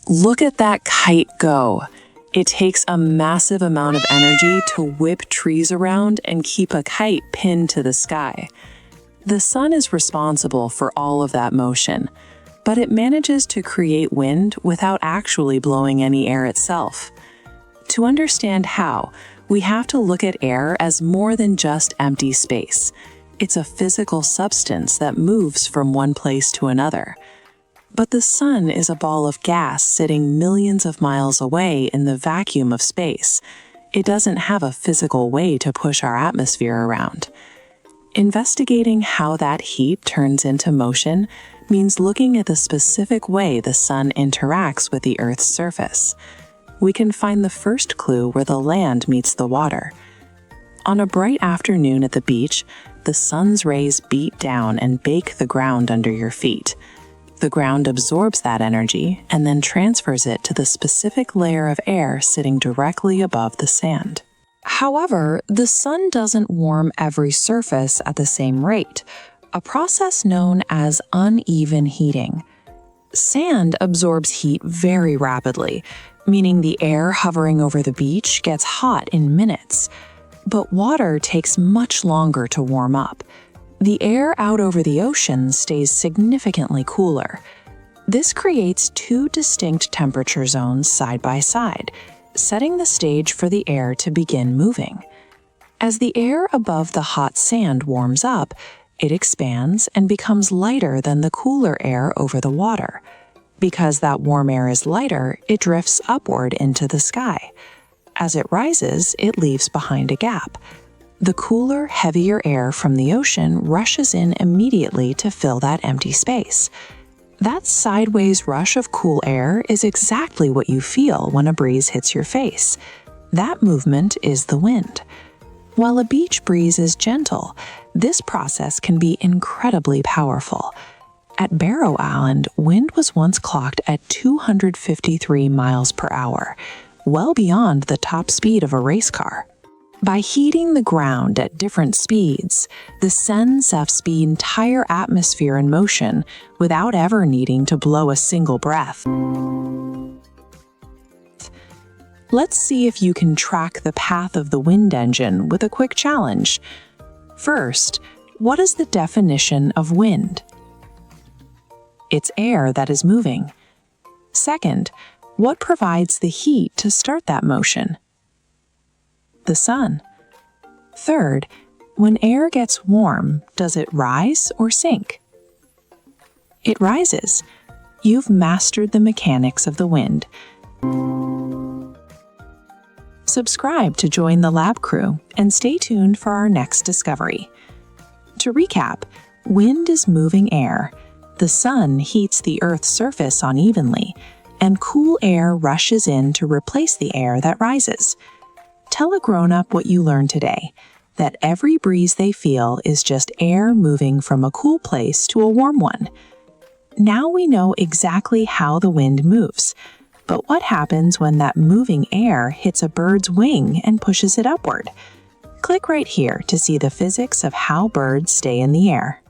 Look at that kite go. It takes a massive amount of energy to whip trees around and keep a kite pinned to the sky. The sun is responsible for all of that motion, but it manages to create wind without actually blowing any air itself. To understand how, we have to look at air as more than just empty space. It's a physical substance that moves from one place to another. But the sun is a ball of gas sitting millions of miles away in the vacuum of space. It doesn't have a physical way to push our atmosphere around. Investigating how that heat turns into motion means looking at the specific way the sun interacts with the Earth's surface. We can find the first clue where the land meets the water. On a bright afternoon at the beach, the sun's rays beat down and bake the ground under your feet. The ground absorbs that energy and then transfers it to the specific layer of air sitting directly above the sand. However, the sun doesn't warm every surface at the same rate, a process known as uneven heating. Sand absorbs heat very rapidly, meaning the air hovering over the beach gets hot in minutes. But water takes much longer to warm up. The air out over the ocean stays significantly cooler. This creates two distinct temperature zones side by side, setting the stage for the air to begin moving. As the air above the hot sand warms up, it expands and becomes lighter than the cooler air over the water. Because that warm air is lighter, it drifts upward into the sky. As it rises, it leaves behind a gap. The cooler, heavier air from the ocean rushes in immediately to fill that empty space. That sideways rush of cool air is exactly what you feel when a breeze hits your face. That movement is the wind. While a beach breeze is gentle, this process can be incredibly powerful. At Barrow Island, wind was once clocked at 253 miles per hour, well beyond the top speed of a race car. By heating the ground at different speeds, the sun sets the entire atmosphere in motion without ever needing to blow a single breath. Let's see if you can track the path of the wind engine with a quick challenge. First, what is the definition of wind? It's air that is moving. Second, what provides the heat to start that motion? The sun. Third, when air gets warm, does it rise or sink? It rises. You've mastered the mechanics of the wind. Subscribe to join the lab crew and stay tuned for our next discovery. To recap, wind is moving air. The sun heats the Earth's surface unevenly, and cool air rushes in to replace the air that rises. Tell a grown-up what you learned today, that every breeze they feel is just air moving from a cool place to a warm one. Now we know exactly how the wind moves, but what happens when that moving air hits a bird's wing and pushes it upward? Click right here to see the physics of how birds stay in the air.